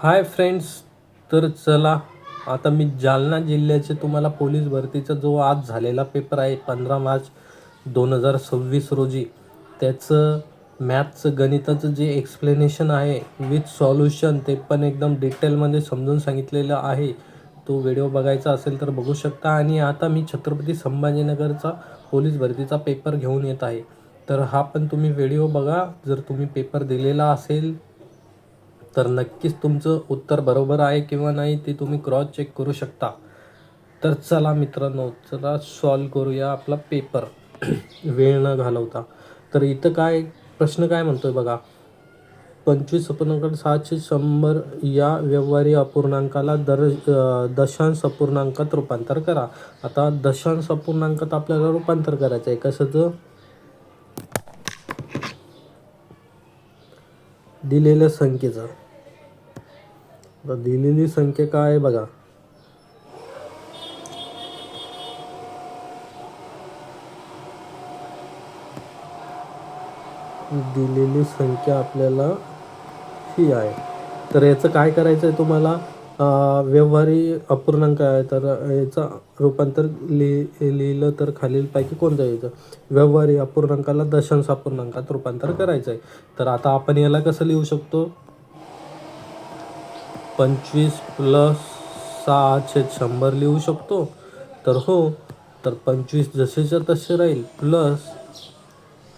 Hi friends. तर चला, आता मी जालना जिल्ह्याचे तुम्हाला पोलीस भरतीचा जो आज झालेला पेपर आहे 15 मार्च 2026 रोजी, त्याचं मॅथ्सचं गणिताचं जे एक्सप्लेनेशन आहे विथ सॉल्युशन, ते पण एकदम डिटेलमध्ये समजून सांगितलेलं आहे. तो व्हिडिओ बघायचा असेल तर बघू शकता. आणि आता मी छत्रपती संभाजीनगरचा पोलीस भरतीचा पेपर घेऊन येत आहे, तर हा पण तुम्ही व्हिडिओ बघा. जर तुम्ही पेपर दिलेला असेल तर नक्कीच तुमचं उत्तर बरोबर आहे किंवा नाही ते तुम्ही क्रॉस चेक करू शकता. तर चला मित्रांनो, चला सॉल्व करूया आपला पेपर वेळ न घालवता. तर इथं काय प्रश्न काय म्हणतोय बघा. 25,700 या व्यवहारी अपूर्णांकाला दशांश अपूर्णांकात रूपांतर करा. आता दशांश अपूर्णांकात आपल्याला रूपांतर करायचं आहे कशाचं? दिलेल्या संख्येचं. आता दिलेली संख्या काय आहे बघा. दिलेली संख्या आपल्याला ही आहे. तर याचं काय करायचं आहे तुम्हाला? व्यवहारी अपूर्णांक आहे, तर याचं रूपांतर लिहिलं तर खालीलपैकी कोणतं यायचं? व्यवहारी अपूर्णांकाला दशांश अपूर्णांकात रूपांतर करायचं आहे. तर आता आपण याला कसं लिहू शकतो? 25 + 6/100 लिहू शकतो. तर हो, तर 25 जसेच्या तसे राहील, प्लस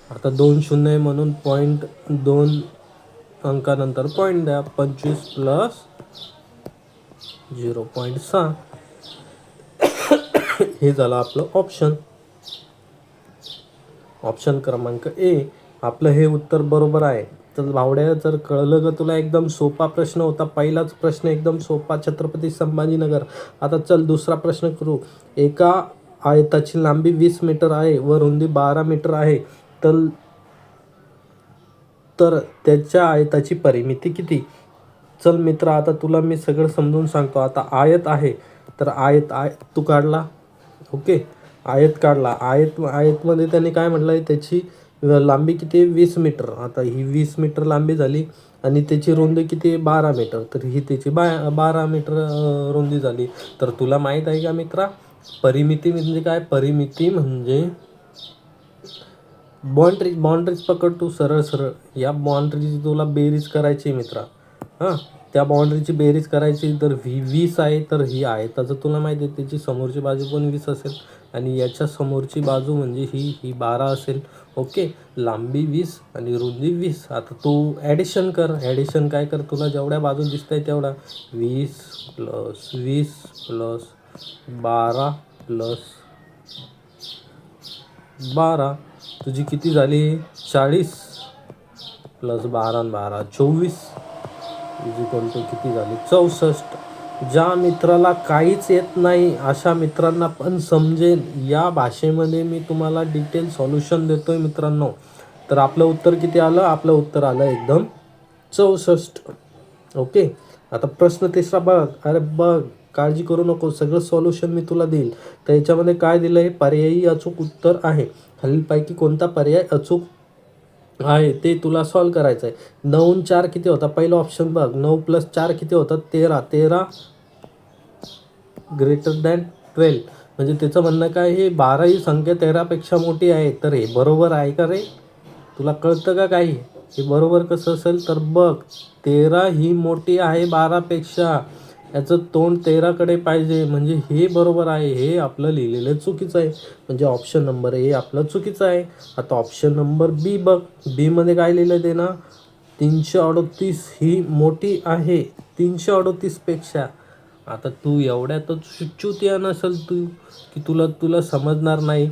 आता 2 शून्य आहे म्हणून 0.2 अंकानंतर पॉईंट द्या. 25 + 0.6 हे झालं आपलं ऑप्शन क्रमांक ए. आपलं हे उत्तर बरोबर आहे. तर भावड्या, जर कळलं का तुला? एकदम सोपा प्रश्न होता. पहिलाच प्रश्न एकदम सोपा, छत्रपती संभाजीनगर. आता चल दुसरा प्रश्न करू. एका आयताची लांबी 20 मीटर आहे व रुंदी 12 मीटर आहे, तर त्याच्या आयताची परिमिती किती? चल मित्र, आता तुला मी सगळं समजून सांगतो. आता आयत आहे, तर आयत तू काढला. ओके, आयत काढला. आयतमध्ये त्याने काय म्हटलं आहे? त्याची लांबी किती आहे? 20 मीटर. आता ही 20 मीटर लांबी झाली आणि त्याची रुंदी किती आहे? 12 मीटर. तर ही त्याची 12 मीटर रुंदी झाली. तर तुला माहीत आहे का मित्रा, परिमिती म्हणजे काय? परिमिती म्हणजे बाउंड्रीज पकड तू सरळ सरळ. या बाउंड्रीची तुला बेरीज करायची मित्रा. हां, त्या बाउंड्रीची बेरीज करायची. तर ही 20 आहे, तर ही आहे त्याचं तुला माहिती आहे, त्याची समोरची बाजू पण 20 असेल आणि याच्या समोरची बाजू म्हणजे ही 12 असेल. ओके, लांबी 20 आणि रुंदी 20. आता तू ॲडिशन कर. ॲडिशन काय कर, तुला जेवढ्या बाजू दिसत आहे तेवढा. 20 + 20 + 12 + 12 तुझी किती झाली? 40 + 12 आणि 12 24 किती झाली? 64. ज्या मित्राला काहीच येत नाही अशा मित्रांना पण समजेल या भाषेमध्ये मी तुम्हाला डिटेल सॉल्युशन देतोय मित्रांनो. तर आपलं उत्तर किती आलं? आपलं उत्तर आलं एकदम 64. ओके, आता प्रश्न तिसरा बघ. अरे बघ, काळजी करू नको, सगळं सॉल्युशन मी तुला देईल. तर याच्यामध्ये काय दिलं आहे? पर्यायी अचूक उत्तर आहे. खालीलपैकी कोणता पर्याय अचूक आहे ते तुला सॉल्व करायचं आहे. 9 आणि 4 किती होता? पहिलं ऑप्शन बघ. 9 + 4 किती होतात? 13. 13 > 12. म्हणजे त्याचं म्हणणं काय? हे 12 ही संख्या 13 पेक्षा मोठी आहे. तर हे बरोबर आहे का रे? तुला कळतं का काही? हे बरोबर कसं असेल? तर बघ, 13 ही मोठी आहे 12 पेक्षा. याचं तोंड 13 कडे पाहिजे, म्हणजे हे बरोबर आहे. हे आपलं लिहिलेलं चुकीचं आहे, म्हणजे ऑप्शन नंबर ए आपलं चुकीचं आहे. आता ऑप्शन नंबर बी बघ. बी मध्ये काय लिहिलं ते ना? 338 ही मोठी आहे 338 पेक्षा. आता तू एवढ्यातच चुतीया नसेल तू की तुला समजणार नाही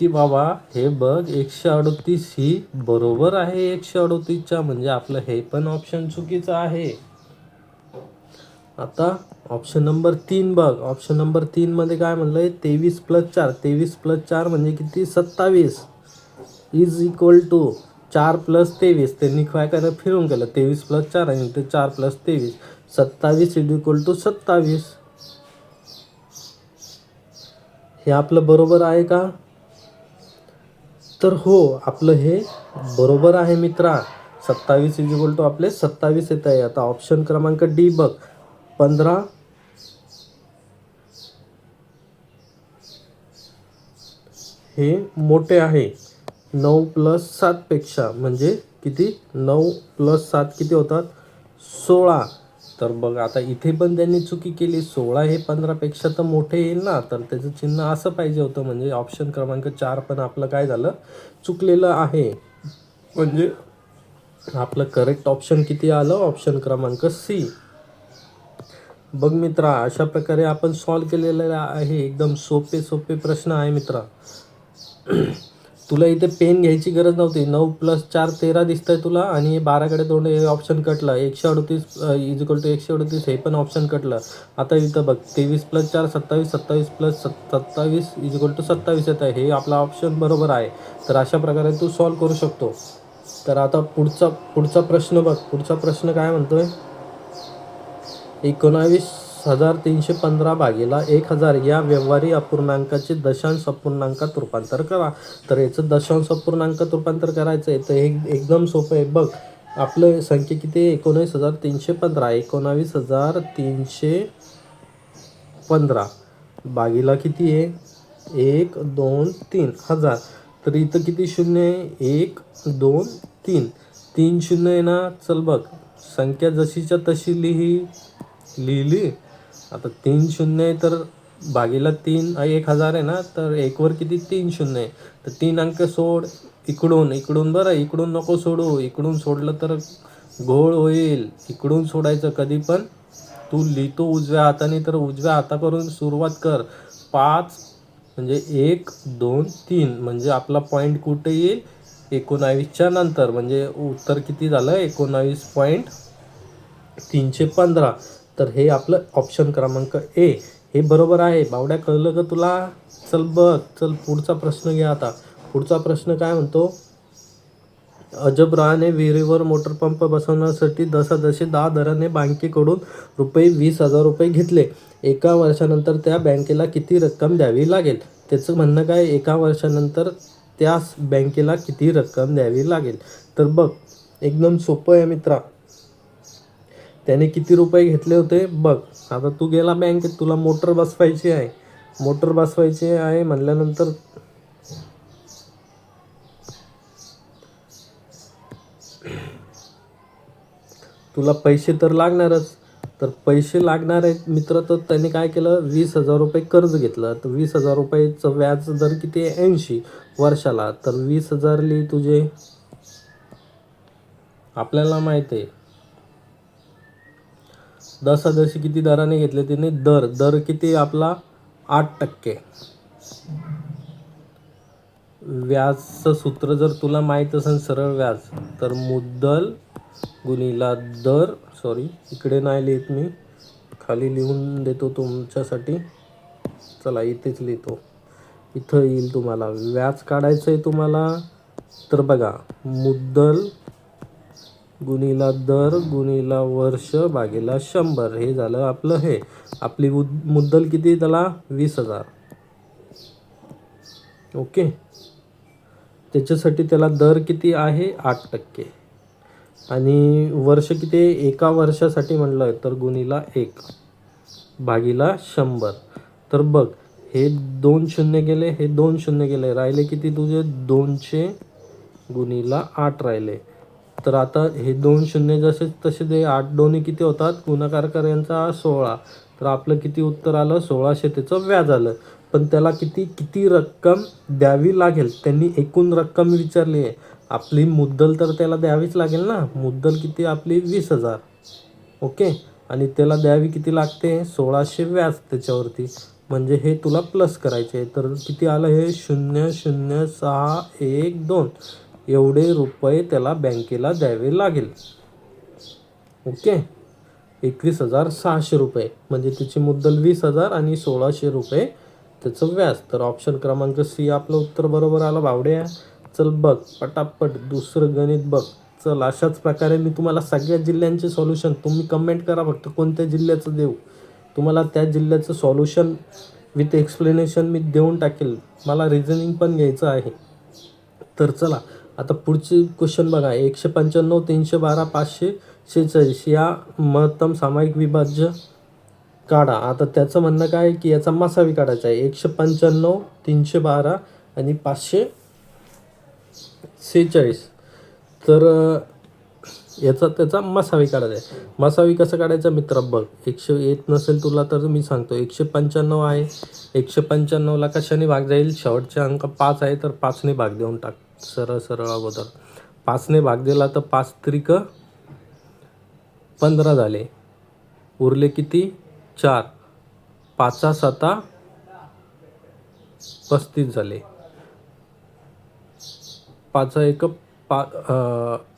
की बाबा हे बघ, 138 ही बरोबर आहे 138च्या, म्हणजे आपलं हे पण ऑप्शन चुकीचं आहे. आता ऑप्शन नंबर 3 बघ. ऑप्शन नंबर 3 मध्ये काय म्हणलंय? 23 + 4. 23 + 4 म्हणजे किती? 27 = 4 + 23. त्यांनी काय केलं? फिरून केलं. 23 + 4 आणि ते 4 + 23. 27 = 27. हे आपलं बरोबर आहे का? तर हो, आपलं हे बरोबर आहे मित्रा. 27 इज इक्वल टू आपले 27 येत आहे. आता ऑप्शन क्रमांक डी बघ, 15 हे मोठे आहे 9 + 7 पेक्षा, म्हणजे किती, 9 + 7 किती होतात, 16. तर बघ आता इथे पण त्यांनी चुकी केली, 16 हे 15 पेक्षा तर मोठे येईल ना, तर त्याचं चिन्ह असं पाहिजे होतं. म्हणजे ऑप्शन क्रमांक 4 पण आपलं काय झालं, चुकलेलं आहे. म्हणजे आपलं करेक्ट ऑप्शन किती आलं, ऑप्शन क्रमांक सी. बघ मित्रा, अशा प्रकारे आपण सॉल्व केलेलं आहे. एकदम सोपे प्रश्न आहे मित्रा. तुला इथे पेन घ्यायची गरज नव्हती. 9 + 4 13 दिसतंय तुला, आणि 12कडे तोंड, हे ऑप्शन कटलं. 138 इज इक्वल टू 138 हे पण ऑप्शन कटलं. आता इथं बघ, 23 + 4 27, 27 + 27 इज इक्वल टू 27 येत आहे. हे आपला ऑप्शन बरोबर आहे. तर अशा प्रकारे तू सॉल्व करू शकतो. तर आता पुढचा प्रश्न बघ. पुढचा प्रश्न काय म्हणतोय, 19,315 भागीला 1,000 या व्यवहारी अपूर्णांकाचे दशांश अपूर्णांकात रूपांतर करा. तर याचं दशांश अपूर्णांकात रूपांतर करायचं आहे तर हे एकदम सोपं आहे. बघ, आपलं संख्या किती आहे, 19,315. 19,315 भागीला किती आहे, 1 2 3 1000. तर इथं किती शून्य आहे, 1 2 3 3 शून्य आहे ना. चल बघ, संख्या जशीच्या तशी लिहिली. आता 3 शून्य आहे तर भागीला 3 1,000 आहे ना, तर 1 वर किती, 3 शून्य आहे. तर 3 अंक सोड इकडून बरं, इकडून नको सोडू. इकडून सोडलं तर घोळ होईल. इकडून सोडायचं कधी पण. तू लिहितो उजव्या हाताने, तर उजव्या हाताकडून सुरुवात कर. 5 म्हणजे 1 2 3 म्हणजे आपला पॉईंट कुठे येईल, 19च्या नंतर. म्हणजे उत्तर किती झालं, 19,315. तर हे आपलं ऑप्शन क्रमांक ए हे बरोबर आहे. बावड्या, कळलं का तुला? चल बघ, चल पुढचा प्रश्न घ्या. आता पुढचा प्रश्न काय म्हणतो, अजबराने विहिरीवर मोटरपंप बसवण्यासाठी दशादशी 10 दराने बँकेकडून ₹20,000 घेतले. एका वर्षानंतर त्या बँकेला किती रक्कम द्यावी लागेल? त्याचं म्हणणं काय, एका वर्षानंतर त्याच बँकेला किती रक्कम द्यावी लागेल. तर बघ, एकदम सोपं आहे मित्रा. त्याने किती रुपये घेतले होते बघ. आता तू गेला बँकेत, तुला मोटर बसवायची आहे. म्हणल्यानंतर तुला पैसे तर लागणारच. तर पैसे लागणार आहेत मित्र. तर त्याने काय केलं, ₹20,000 कर्ज घेतलं. तर ₹20,000चं व्याज दर किती आहे, 80 वर्षाला. तर 20,000 लिहि तुझे. आपल्याला माहित आहे दशादशी किती दराने घेतले त्याने, दर किती आपला 8%. व्याजचं सूत्र जर तुला माहीत असेल, सरळ व्याज, तर मुद्दल गुणिला दर, सॉरी इकडे नाही लिहित मी, खाली लिहून देतो तुमच्यासाठी. चला इथेच लिहितो, इथं येईल तुम्हाला. व्याज काढायचं आहे तुम्हाला. तर बघा, मुद्दल गुणिला दर गुणिला वर्ष भागीला 100 हे झालं आपलं. हे आपली मुद्दल किती त्याला, 20,000. ओके. त्याच्यासाठी त्याला दर किती आहे, 8%. आणि वर्ष किती, एका वर्षासाठी म्हणलं तर गुणिला 1 भागीला 100. तर बघ, हे 2 शून्य गेले, हे 2 शून्य गेले, राहिले किती तुझे, 200 गुणिला 8 राहिले. तर आता हे 2 शून्य जसे तसे ते 8 दोन्ही किती होतात, गुणाकार कर यांचा 16. तर आपलं किती उत्तर आलं, 1600 त्याचं व्याज आलं. पण त्याला किती रक्कम द्यावी लागेल, त्यांनी एकूण रक्कम विचारली आहे. आपली मुद्दल तर त्याला द्यावीच लागेल ना. मुद्दल किती आपली, 20,000. ओके. आणि त्याला द्यावी किती लागते, 1600 व्याज त्याच्यावरती. म्हणजे हे तुला प्लस करायचे आहे. तर किती आलं हे, 0,0612 एवढे रुपये त्याला बँकेला द्यावे लागेल. ओके. 21,600 रुपये. म्हणजे त्याची मुद्दल 20,000 आणि 1,600 रुपये त्याचं व्याज. तर ऑप्शन क्रमांक सी आपलं उत्तर बरोबर आलं भावड्या. चल बघ पटापट दुसरं गणित बघ. चल, अशाच प्रकारे मी तुम्हाला सगळ्या जिल्ह्यांचे सॉल्युशन, तुम्ही कमेंट करा फक्त कोणत्या जिल्ह्याचं देऊ. तुम्हाला त्या जिल्ह्याचं सॉल्युशन विथ एक्सप्लेनेशन मी देऊन टाकेल. मला रिझनिंग पण घ्यायचं आहे. तर चला, आता पुढची क्वेश्चन बघा, 195, 312, 546 या महत्तम सामायिक विभाज्य काढा. आता त्याचं म्हणणं काय की याचा मसावी काढायचा आहे. 195, 312 आणि 546. तर याचा त्याचा मसावी काढायचा आहे. मसावी कसं काढायचा मित्र बघ, 100 येत नसेल तुला तर मी सांगतो. 195 आहे, 195ला कशाने भाग जाईल, शेवटचे अंक 5 आहे तर 5ने भाग देऊन टाक. सरळ सरळ अगोदर 5ने भाग दिला तर 5 त्रिक 15 झाले. उरले किती, 4. 5 7 35 झाले. 5 1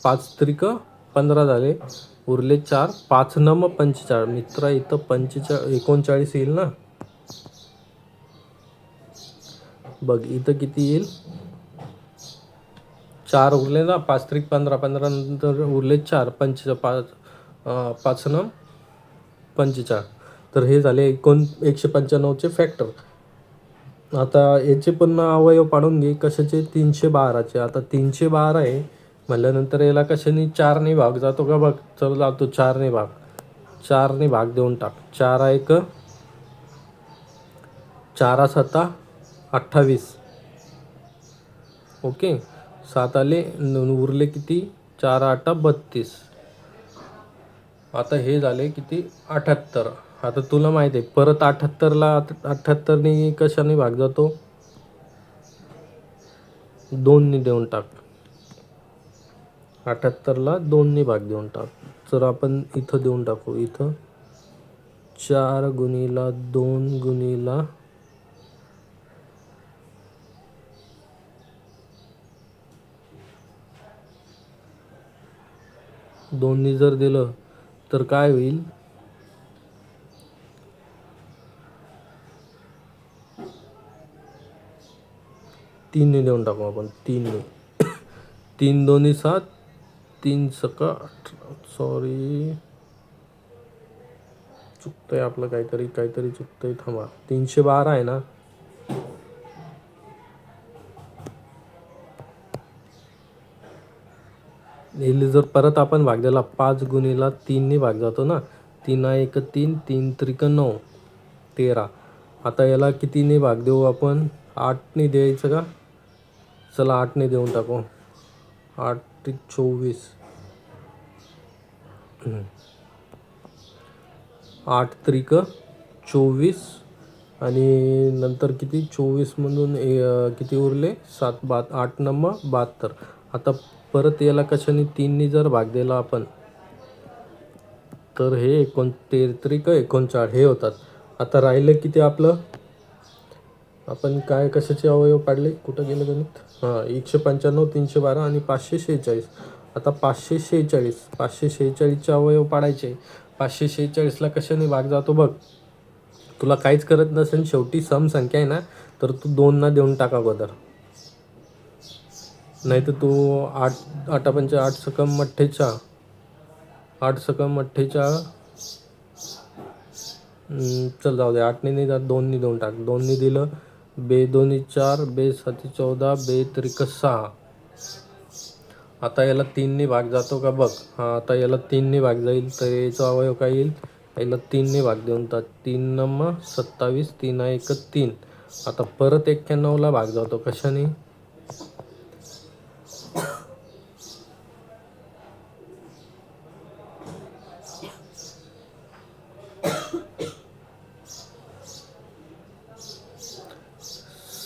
5 त्रिक 15 झाले. उरले 4. 5 9 45. मित्र इथं 39 येईल ना. बघ इथं किती येईल, 4 उरले ना. 5 त्रिक 15, 15 नंतर उरले 4. 5 9 45. तर हे झाले 195चे फॅक्टर. आता याचे पण अवयव पाडून घे. कशाचे, 312चे. आता 312 आहे म्हटल्यानंतर याला कशाने 4ने भाग जातो का बघ. चल जातो 4ने भाग. 4ने भाग देऊन टाक. 4 1 4 7 28. ओके, 7 आले, उरले किती, 4 8 32. आता हे झाले किती, 78. आता तुला माहिती आहे परत 78ला 78ने कशाने भाग जातो, 2ने देऊन टाक. 78ला 2ने भाग देऊन टाक. तर आपण इथं देऊन टाकू. इथं 4 गुणिला 2 गुणिला 2ने जर दिलं तर काय होईल, 3ने देऊन टाकू आपण. 3ने 3 2 7, 3 6 18. सॉरी, चुकतंय आपलं, काहीतरी चुकतंय. थांबा, 312 आहे ना. येईल जर परत आपण भाग दिला 5 गुणिला 3ने भाग जातो ना. 3 1 3, 3 त्रिक 9, 13. आता याला कितीने भाग देऊ आपण, 8ने द्यायचं का. चला 8ने देऊन टाकू. 8 त्रिक 24. 8 त्रिक 24 आणि नंतर किती, 24मधून किती उरले, 7 8 9 72. आता परत याला कशाने 3ने जर भाग दिला आपण तर हे 13 त्रिक 39 हे होतात. आता राहिलं किती आपलं, आपण काय कशाचे अवयव काढले, कुठं गेलं गणित. 195, 312 आणि 546. आता 546चे अवयव पाडायचे. 546ला कशाने भाग जातो बघ. तुला काहीच करत नसेल, शेवटी सम संख्या आहे ना, तर तू 2 देऊन टाका अगोदर. नाही तर तू 8 8 5 8 सकम 48, 8 सकम 48. चल जाऊ दे, 8ने नाही जात, 2ने देऊन टाक. 2ने दिलं, 2 2 4, 2 7 14, 2 त्रिक 6. आता याला 3ने भाग जातो का बघ. आता याला 3ने भाग जाईल तर याचा अवयव काय येईल, याला 3ने भाग देऊन टाक. 3 9 27, 3 1 3. आता परत 91ला भाग जातो कशाने,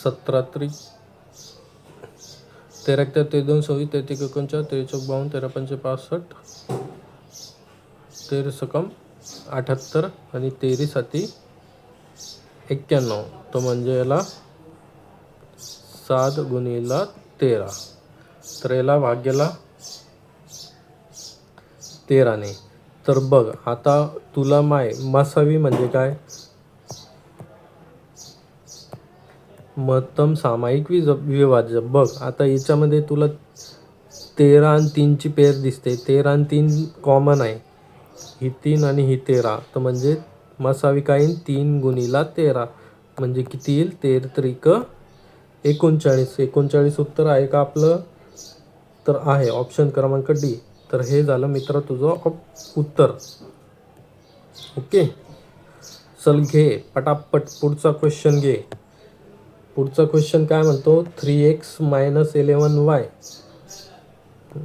17 त्रिक 13 13 2 26, 33 39, 43 52, 13 5 65, 13 सकम 78 आणि 13 7 91. तो म्हणजे याला 7 गुणिला 13. तर याला भाग गेला 13ने. तर बघ आता तुला मसावी म्हणजे काय, महत्तम सामायिक विभाज्य. बघ आता याच्यामध्ये तुला 13 आणि 3ची पेर दिसते. 13 आणि 3 कॉमन आहे, ही 3 आणि ही 13. तर म्हणजे मसावी काय येईल, 3 गुणिला 13 म्हणजे किती येईल, 13 त्रिक 39. 39 उत्तर आहे का आपलं. तर आहे ऑप्शन क्रमांक डी. तर हे झालं मित्रा तुझं उत्तर. ओके, चल घे पटापट पुढचा क्वेश्चन घे. पुढचा क्वेश्चन काय म्हणतो, 3x - 11y.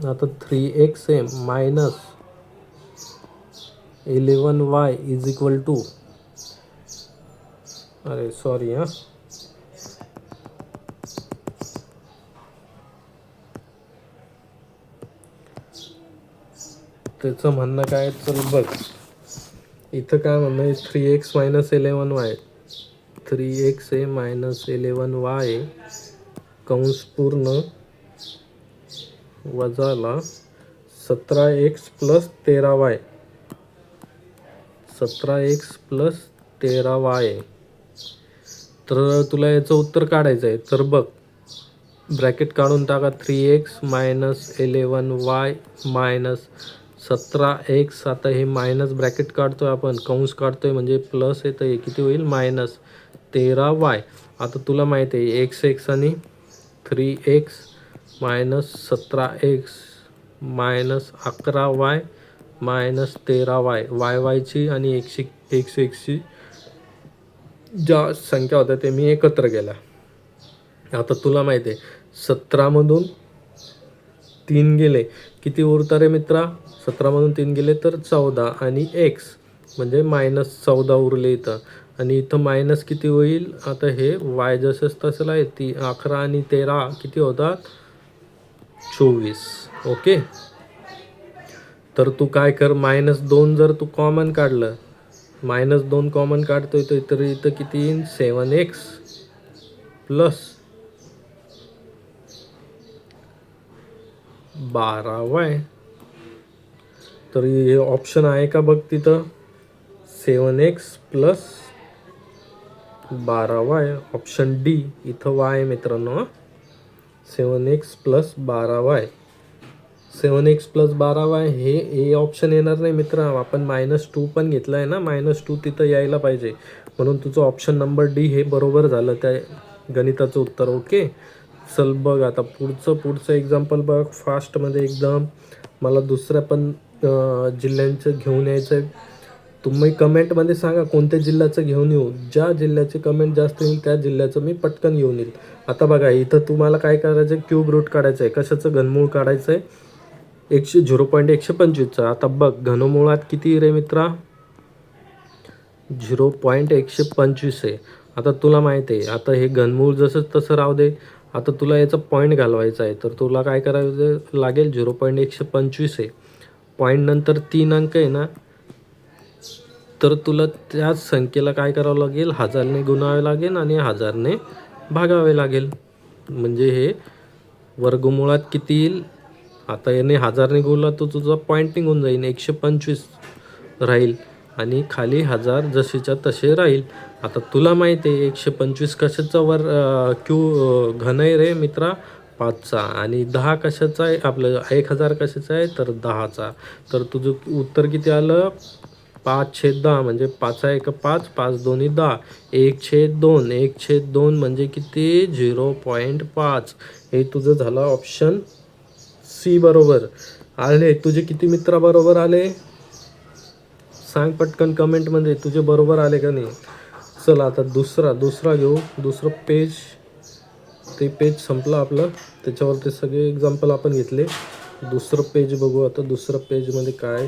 आता 3x आहे -11y इज इक्वल टू, अरे सॉरी हां, त्याचं म्हणणं काय, चल बघ इथं काय म्हणणं आहे, 3x - 11y, 3x आहे -11y कंस पूर्ण वजाला 17x + 13y, 17x + 13y. तर तुला याचं उत्तर काढायचं आहे. तर बघ ब्रॅकेट काढून टाका, 3x - 11y - 17x. आता हे मायनस ब्रॅकेट काढतोय आपण, कंस काढतोय म्हणजे प्लस येतं, हे किती होईल -13y. आता तुला माहिती आहे x आणि 3x - 17x - 11y - 13y, yची आणि xची ज्या संख्या होत्या ते मी एकत्र केल्या. आता तुला माहिती आहे 17मधून 3 गेले किती उरतं रे मित्रा, 17मधून 3 गेले तर 14 आणि x म्हणजे -14 उरले इथं. आणि इथं मायनस किती होईल, आता हे y जसंच तसं आहे, 11 आणि 13 किती होतात 24. ओके, तर तू काय कर, -2 जर तू कॉमन काढलं, -2 कॉमन काढतोय तर इथं किती येईल 7x + 12y. तर हे ऑप्शन आहे का बघ तिथं, 7x + 12y, ऑप्शन डी इथं y आहे मित्रांनो. 7x + 12y, 7x + 12y हे ऑप्शन येणार नाही मित्र. आपण -2 पण घेतलं आहे ना, -2 तिथं यायला पाहिजे, म्हणून तुझं ऑप्शन नंबर डी हे बरोबर झालं त्या गणिताचं उत्तर. ओके, चल बघ आता पुढचं एक्झाम्पल बघ फास्टमध्ये एकदम. मला दुसऱ्या पण जिल्ह्यांचं घेऊन यायचं आहे. तुम्ही कमेंटमध्ये सांगा कोणत्या जिल्ह्याचं घेऊन येऊ, ज्या जिल्ह्याचे कमेंट जास्त येईल त्या जिल्ह्याचं मी पटकन घेऊन येईल. आता बघा इथं तुम्हाला काय करायचं आहे, क्यूब रूट काढायचं आहे. कशाचं, घनमूळ काढायचं आहे 0.125. आता बघ घनमुळात किती रे मित्रा, 0.125 आहे. आता तुला माहिती आहे, आता हे घनमूळ जसं तसं राहू दे. आता तुला याचा पॉईंट घालवायचा आहे, तर तुला काय करायचं लागेल, 0.125 आहे, पॉईंट नंतर 3 अंक आहे ना, तर तुला त्याच संख्येला काय करावं लागेल, 1000ने गुणावे लागेल आणि 1000ने भागावे लागेल. म्हणजे हे वर्गमुळात किती येईल, आता याने 1000ने गुणला तर तुझा पॉईंट निघून जाईल, 125 राहील आणि खाली 1000 जशीच्या तसे राहील. आता तुला माहिती आहे 125 कशाचा घन आहे रे मित्रा, 5चा, आणि 10 कशाचा आहे, आपलं 1000 कशाचा आहे तर 10चा. तर तुझं उत्तर किती आलं, 5/10, म्हणजे 5 5, 5 2 10, 1/2, 1/2 म्हणजे किती 0.5. हे तुझं झालं ऑप्शन सी बरोबर आले. तुझे किती मित्र बरोबर आले सांग पटकन कमेंटमध्ये, तुझे बरोबर आले का नाही. चल आता दुसरा घेऊ. दुसरं पेज, ते पेज संपलं आपलं, त्याच्यावरती सगळे एक्झाम्पल आपण घेतले. दुसरं पेज बघू आता. दुसरं पेजमध्ये काय,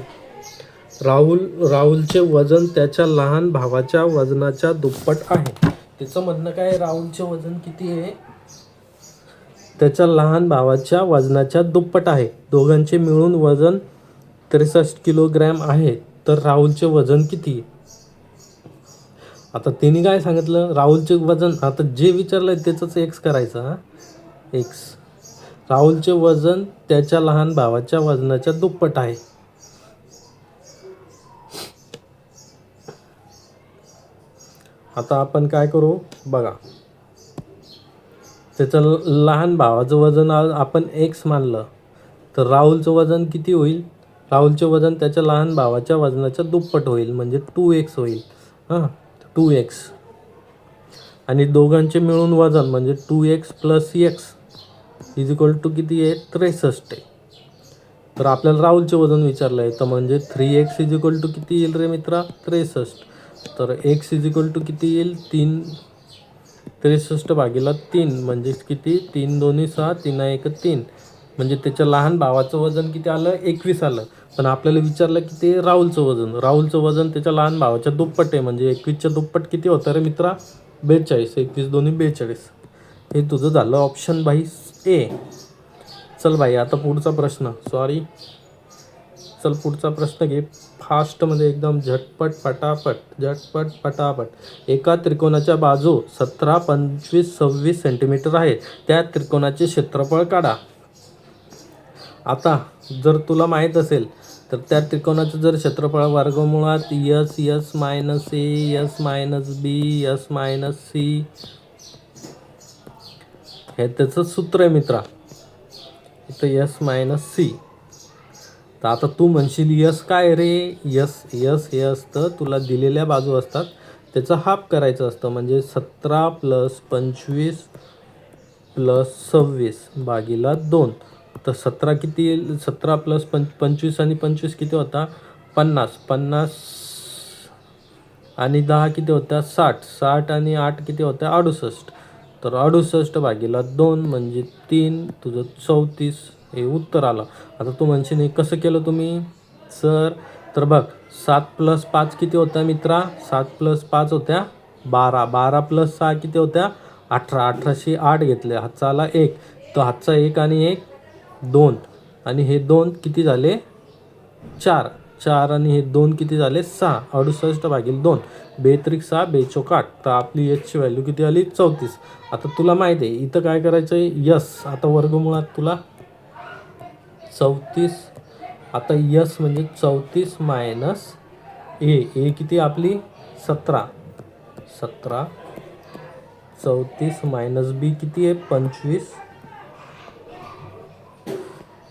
राहुलचे वजन त्याच्या लहान भावाच्या वजनाच्या दुप्पट आहे. त्याचं म्हणणं काय, राहुलचे वजन किती आहे, त्याच्या लहान भावाच्या वजनाच्या दुप्पट आहे. दोघांचे मिळून वजन 63 किलोग्रॅम आहे. तर राहुलचे वजन किती. आता तिने काय सांगितलं, राहुलचे वजन, आता जे विचारलंय त्याचंच एक्स करायचं हा, एक्स. राहुलचे वजन त्याच्या लहान भावाच्या वजनाच्या दुप्पट आहे. आता आपण काय करू बघा, त्याचं लहान भावाचं वजन आपण एक्स मानलं, तर राहुलचं वजन किती होईल, राहुलचे वजन त्याच्या लहान भावाच्या वजनाच्या दुप्पट होईल, म्हणजे 2x होईल. हां, 2x. आणि दोघांचे मिळून वजन म्हणजे 2x + x. Is equal to किती आहे 63 आहे. तर आपल्याला राहुलचे वजन विचारलं आहे, तर म्हणजे 3x इज इक्वल टू किती येईल रे मित्रा 63. तर x इज इक्वल टू किती येईल 63 भागीला 3 म्हणजे किती 3 दोन्ही 6 3 1 3 म्हणजे त्याच्या लहान भावाचं वजन किती आलं 21 आलं. पण आपल्याला विचारलं की ते राहुलचं वजन त्याच्या लहान भावाच्या दुप्पट आहे, म्हणजे 21च्या दुप्पट किती होतं रे मित्रा 42. 21 दोन्ही 42. हे तुझं झालं ऑप्शन भाई ए. चल भाई आता पुढचा प्रश्न, पुढचा प्रश्न घे फास्टमध्ये एकदम झटपट फटाफट. एका त्रिकोणाच्या बाजू 17, 25, 26 सेंटीमीटर आहे. त्या त्रिकोणाचे क्षेत्रफळ काढा. आता जर तुला माहीत असेल तर त्या त्रिकोणाचं जर क्षेत्रफळ वर्गमुळात यस मायनस ए यस मायनस बी यस मायनस सी हे त्याचं सूत्र आहे मित्रा. इथं यस मायनस सी. तर आता तू म्हणशील यस काय रे, यस हे असतं तुला दिलेल्या बाजू असतात त्याचं हाफ करायचं असतं, म्हणजे 17 + 25 + 26 भागीला 2. तर 17 किती येईल 17 + 25 आणि 25 किती होता 50 आणि 10 किती होत्या 60 आणि 8 किती होत्या 68. तर 68 भागीला 2 म्हणजे 3 तुझं 34 हे उत्तर आलं. आता तू म्हणशील हे कसं केलं तुम्ही सर, तर बघ 7 + 5 किती होत्या मित्रा 7 + 5 होत्या 12 + 6 किती होत्या 18. 18शी 8 घेतले, हातचा आला 1, तो हातचा 1 आणि 1 2 आणि हे 2 किती झाले 4 आणि हे 2 किती झाले 6. 68 भागीले 2 बेत्रिक 6 बेचोक 8. तर आपली एचची व्हॅल्यू किती आली 34. आता तुला माहिती आहे इथं काय करायचं आहे यस. आता वर्गमुळात तुला 34. आता यस म्हणजे 34 मायनस ए किती आपली 17. 34 मायनस बी किती आहे 25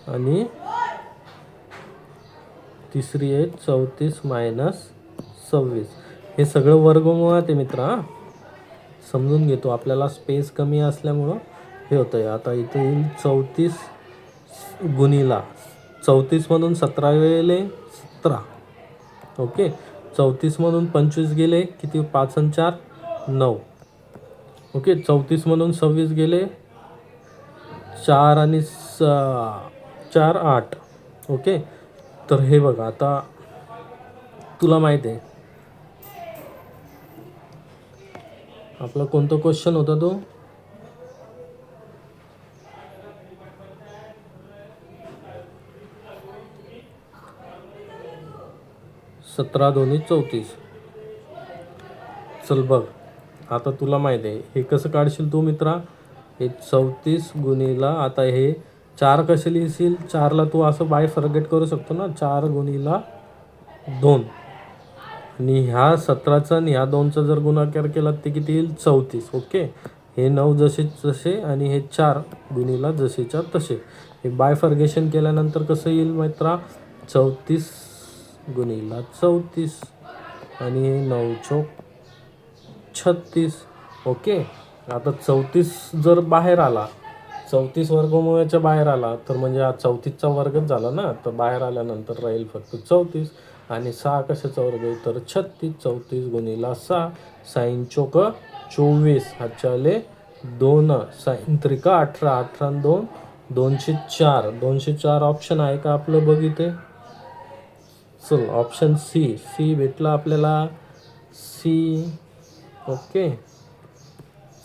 आणि तिसरी आहे 34 मायनस 26. हे सगळं वर्गमुळात आहे मित्रा, समजून घेतो. आपल्याला स्पेस कमी असल्यामुळं हे होतं आहे. आता इथे येईल 34 गुणिला 34 मधून 17 गेले 17. ओके 34 मधून 25 गेले किती 5 आणि 4 9. ओके 34 मधून 26 गेले 4 आणि 4 8. ओके तर हे बघा आता तुला माहित आहे आपला कोणता क्वेश्चन होता तो 17 दोन्ही 34. चल बघ आता तुला माहित आहे हे कसं काढशील तू मित्रा. हे 34 गुणिला आता हे 4 कसे लिहिशील 4ला तू असं बाय फॉरगेट करू शकतो ना 4 गुणिला 2 आणि ह्या 17चा आणि ह्या 2चा जर गुणाकार केला ते किती येईल 34. ओके हे 9 जसे तसे आणि हे 4 गुणिला जसेच्या तसे. हे बाय फॉरगेशन केल्यानंतर कसं येईल मित्रा 34 गुणिला 34 आणि हे 9 चौक 36. ओके आता 34 जर बाहेर आला 34 वर्गमूळाच्या बाहेर आला तर म्हणजे हा 34चा वर्गच झाला ना. तर बाहेर आल्यानंतर राहील फक्त 34 आणि 6 कशाचा वर्ग आहे तर 36. 34 गुणिला 6 साईन चौक 24 हातचे आले 2 साईन त्रिका 18 18 2 204. 204 ऑप्शन आहे का आपलं बघिते. चल ऑप्शन सी भेटला आपल्याला सी. ओके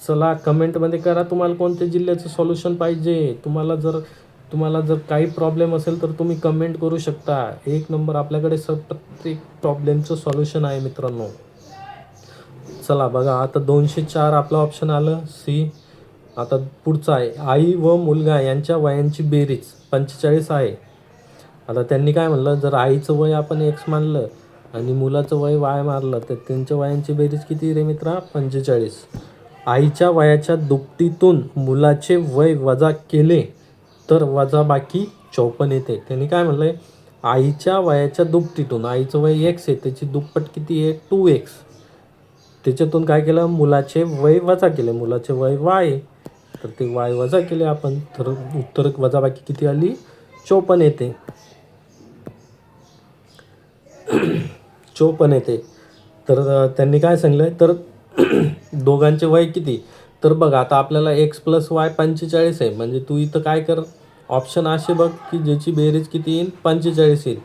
चला कमेंटमध्ये करा तुम्हाला कोणत्या जिल्ह्याचं सॉल्युशन पाहिजे. तुम्हाला जर काही प्रॉब्लेम असेल तर तुम्ही कमेंट करू शकता. 1 नंबर आपल्याकडे प्रत्येक प्रॉब्लेमचं सॉल्युशन आहे मित्रांनो. चला बघा आता 204 आपलं ऑप्शन आलं सी. आता पुढचं आहे आई व मुलगा यांच्या वयांची बेरीज 45 आहे. आता त्यांनी काय म्हणलं जर आईचं वय आपण x मानलं आणि मुलाचं वय y मानलं तर त्यांच्या वयांची बेरीज किती रे मित्रा 45. आईच्या वयाच्या दुपटीतून मुलाचे वय वजा केले तर वजा बाकी 54 येते. त्यांनी काय म्हणलं आहे आईच्या वयाच्या दुपटीतून आईचं वय x आहे त्याची दुप्पट किती आहे 2x. त्याच्यातून काय केलं मुलाचे वय वजा केले मुलाचे वय y तर ते वाय वजा केले आपण, तर उत्तर वजाबाकी किती आली? 54 येते. 54 येते. तर त्यांनी काय सांगितलं तर दोघांचे वय किती? तर बघ आता आपल्याला x + y 45 आहे, म्हणजे तू इथं काय कर, ऑप्शन असे बघ की ज्याची बेरीज किती येईल? 45 येईल.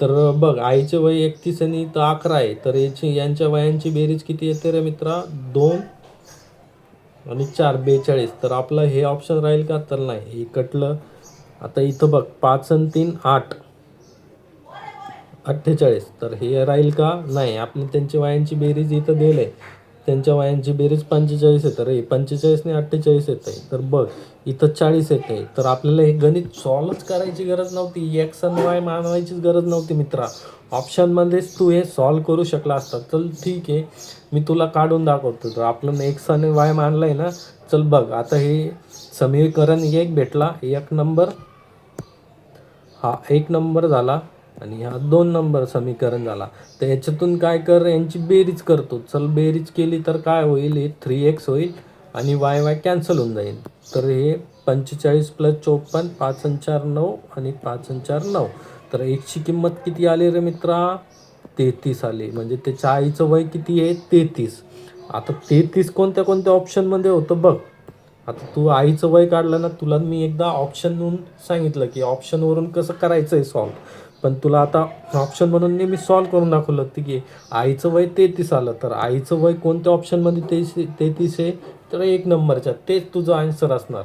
तर बघ आईचे वय 31 आणि इथं 11 आहे, तर यांच्या वयांची बेरीज किती येते रे मित्रा? 2 आणि 4 42. तर आपलं हे ऑप्शन राहील का? तर नाही, हे कटलं. आता इथं बघ 5 आणि 3 8 48, तर हे राहील का? नाही. आपली त्यांच्या वयांची बेरीज इथं दिली आहे, त्यांच्या वयांची बेरीज 45 आहे, तर हे 45 ने 48 येत आहे. तर बघ इथं 40 येत आहे. तर आपल्याला हे गणित सॉल्वच करायची गरज नव्हती, एक्स आणि वाय मानवायचीच गरज नव्हती मित्रा. ऑप्शनमध्येच तू हे सॉल्व करू शकला असता. चल ठीक आहे, मी तुला काढून दाखवतो. तर आपलं एक्स आणि वाय मानलं आहे ना. चल बघ आता हे समीकरण 1 भेटला, 1 नंबर, हा 1 नंबर झाला आणि हा 2 नंबर समीकरण झाला. तर याच्यातून काय कर, यांची बेरीज करतो. चल बेरीज केली तर काय होईल? हे 3x होईल आणि वाय वाय कॅन्सल होऊन जाईल. तर हे 45 + 54, 5 आणि 4 9 आणि 5 आणि 4 9. तर xची किंमत किती आली रे मित्रा? 33 आली. म्हणजे त्याच्या आईचं वय किती आहे? 33. आता 33 कोणत्या कोणत्या ऑप्शनमध्ये होतं बघ. आता तू आईचं वय काढलं ना, तुला मी एकदा ऑप्शनवरून सांगितलं की ऑप्शनवरून कसं करायचं आहे सॉल्व. पण तुला आता ऑप्शन म्हणून मी सॉल्व करून दाखवलं की आईचं वय 33 आलं. तर आईचं वय कोणत्या ऑप्शनमध्ये 33 आहे? तर 1 नंबरच्या. तेच तुझं आन्सर असणार.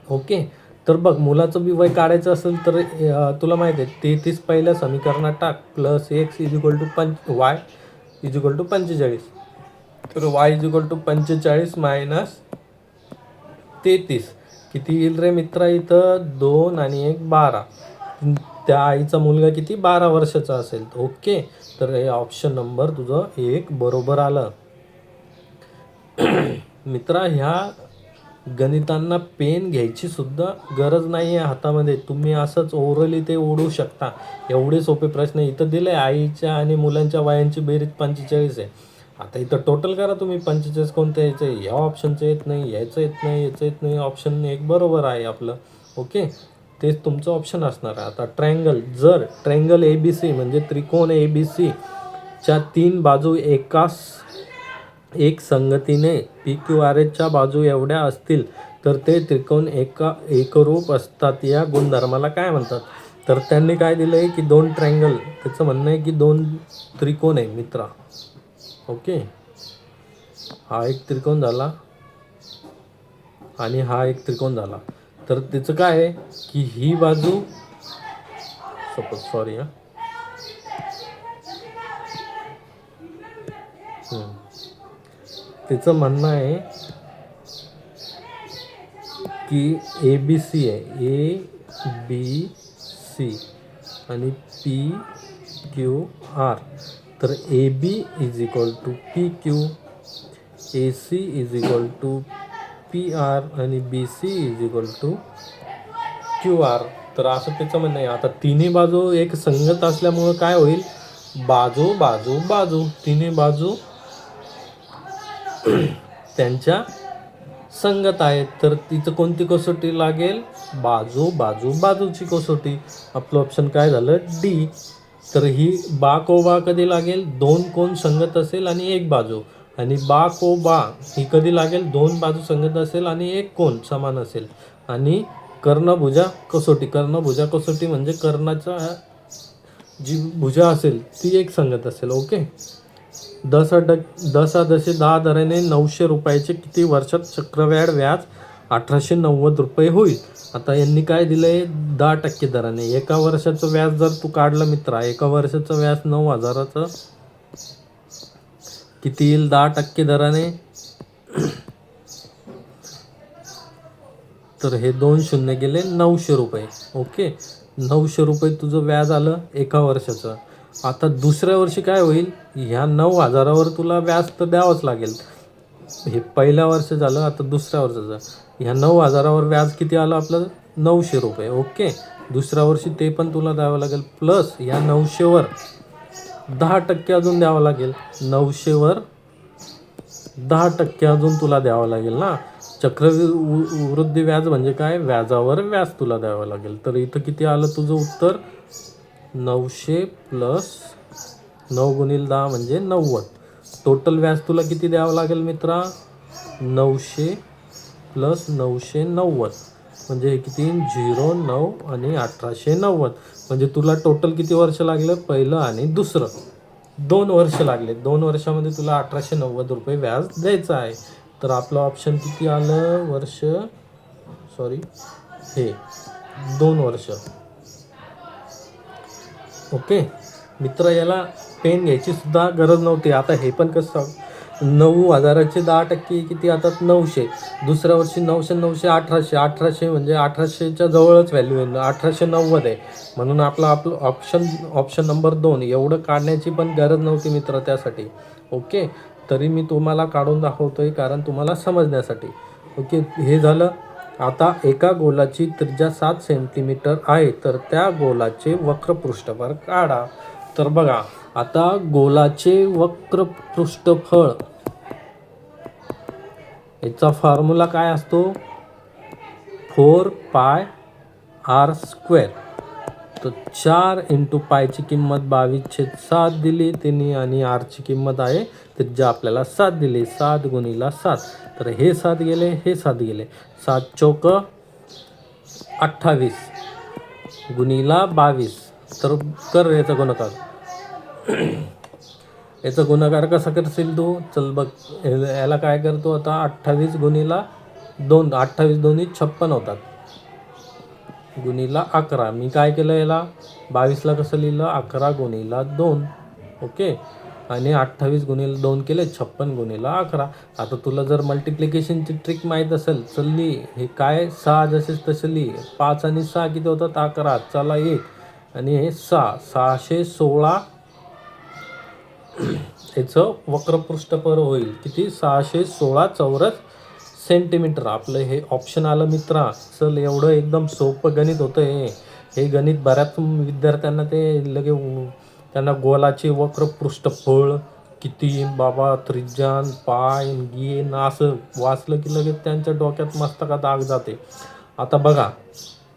ओके. तर बघ मुलाचं बी वय काढायचं असेल तर तुला माहिती आहे 33 पहिल्या समीकरणात टाक, प्लस x y = 45. तर y = 45 मायनस 33 किती येईल रे मित्रा? इथं 2 आणि 1 12. त्या आईचा मुलगा किती? 12 वर्षाचा असेल. ओके. तर हे ऑप्शन नंबर तुझं 1 बरोबर आलं. मित्रा ह्या गणितांना पेन घ्यायची सुद्धा गरज नाही आहे हातामध्ये, तुम्ही असंच ओरली ते ओढू शकता. एवढे सोपे प्रश्न इथं दिले. आईच्या आणि मुलांच्या वयांची बेरीज 45 आहे. आता इथं टोटल करा तुम्ही. 45 कोणतं यायचं आहे? या ऑप्शनचं येत नाही, यायचं येत नाही, याचं येत नाही. ऑप्शन 1 बरोबर आहे आपलं. ओके. तेच तुमचं ऑप्शन असणार आहे. आता ट्रायंगल, जर ट्रायंगल ABC म्हणजे त्रिकोण ABC च्या 3 बाजू एक संगतीने PQRSच्या बाजू एवढ्या असतील तर ते त्रिकोण एकरूप असतात. या गुणधर्माला काय म्हणतात? तर त्यांनी काय दिलं आहे की 2 ट्रायंगल, त्याचं म्हणणं आहे की 2 त्रिकोण आहे मित्रा. ओके. हा एक त्रिकोण झाला आणि हा एक त्रिकोण झाला. तर त्याचं काय आहे की ही बाजू सपोज त्याचं म्हणणं आहे की ABC आहे, ABC आणि PQR. तर AB = PQ, AC = PR आणि BC = QR. तर असं त्याचं म्हणणं आहे. आता तिन्ही बाजू एक संगत असल्यामुळं काय होईल? बाजू बाजू बाजू, तिन्ही बाजू त्यांच्या संगत आहेत. तर तिचं कोणती कसोटी लागेल? बाजू बाजू बाजूची कसोटी. आपलं ऑप्शन काय झालं? डी. तर ही बा को बा कधी लागेल? 2 कोण संगत असेल आणि 1 बाजू. आणि बा को बा ही कधी लागेल? 2 बाजू संगत असेल आणि 1 कोण समान असेल. आणि कर्णभुजा कसोटी, कर्णभुजा कसोटी म्हणजे कर्णाचा जी भुजा असेल ती एक संगत असेल. ओके. 10 दराने 900 रुपयाचे किती वर्षात चक्रवाढ व्याज 1890 रुपये होईल? आता यांनी काय दिलंय? 10% दराने. एका वर्षाचं व्याज जर तू काढलं मित्रा, एका वर्षाचं व्याज 9,000चं किती येईल 10% दराने? तर हे 2 शून्य गेले 900 रुपये. ओके. 900 रुपये तुझं व्याज आलं एका वर्षाचं. आता दुसऱ्या वर्षी काय होईल? ह्या 9,000वर तुला व्याज तर द्यावंच लागेल. हे पहिल्या वर्ष झालं. आता दुसऱ्या वर्षाचं ह्या 9,000वर व्याज किती आलं आपलं? 900 रुपये. ओके. दुसऱ्या वर्षी ते पण तुला द्यावं लागेल, प्लस ह्या 900वर 10% अजून द्यावं लागेल. 900वर 10% अजून तुला द्यावं लागेल ना. चक्रवृद्धी व्याज म्हणजे काय, व्याजावर व्याज तुला द्यावं लागेल. तर इथं किती आलं तुझं उत्तर, 900 प्लस 9 गुणिले 10 म्हणजे 90. टोटल व्याज तुला किती द्यावं लागेल मित्रा, 900 प्लस 990 म्हणजे हे किती, 0, 9 आणि 1890. म्हणजे तुला टोटल किती वर्ष लागलं, पहिलं आणि दुसरं 2 वर्ष लागले. 2 वर्षामध्ये तुला 1890 रुपये व्याज द्यायचं आहे. तर आपलं ऑप्शन किती आलं, वर्ष सॉरी हे 2 वर्ष. ओके मित्र, याला पेन घ्यायची सुद्धा गरज नव्हती. आता हे पण कसं, 9,000चे 10% किती आता 900. दुसऱ्या वर्षी 900 900 1800 म्हणजे 1800च्या जवळच व्हॅल्यू आहे, 1890 आहे. म्हणून आपलं ऑप्शन नंबर 2 एवढं काढण्याची पण गरज नव्हती मित्र त्यासाठी. ओके, तरी मी तुम्हाला काढून दाखवतोय कारण तुम्हाला समजण्यासाठी. ओके, हे झालं. आता एका गोलाची त्रिज्या 7 सेंटीमीटर आहे, तर त्या गोलाचे वक्र पृष्ठभाग काढा. तर बघा, आता गोलाचे वक्र पृष्ठफळ याचा फॉर्म्युला काय असतो, 4πr². तर 4 × पायची किंमत 22/7 दिली त्यांनी आणि आरची किंमत आहे त्रिज्या आपल्याला 7 दिली, 7 गुणिले 7. तर हे 7 गेले, हे 7 गेले, 7 चौक 28 गुणिले 22. तर कर याचा गुणाकार. याचा गुणाकार कसा करशील तू, चल बघ, याला काय करतो आता, 28 गुणिले 2, 28 दोन्ही 56 होतात, गुणिले 11. मी काय केलं, याला 22ला कसं लिहिलं, 11 गुणिले 2. ओके, आणि 28 गुणिले 2 केले, 56 गुणिले 11. आता तुला जर मल्टिप्लिकेशनची ट्रिक माहीत असेल, चल लिही. हे काय, 6 जसेच तसे लिही. 5 आणि 6 किती होतात, 11. चला 1 आणि हे 6, 616 याचं वक्रपृष्ठफळ होईल किती, 616 चौरस सेंटीमीटर. आपलं हे ऑप्शन आलं मित्रा. चल, एवढं एकदम सोपं गणित होतं हे गणित. बऱ्याच विद्यार्थ्यांना ते त्यांना गोलाचे वक्रपृष्ठफळ किती बाबा, त्रिज्यान पाय गेन असं वाचलं की लगेच त्यांच्या डोक्यात मस्तकात आग जाते. आता बघा,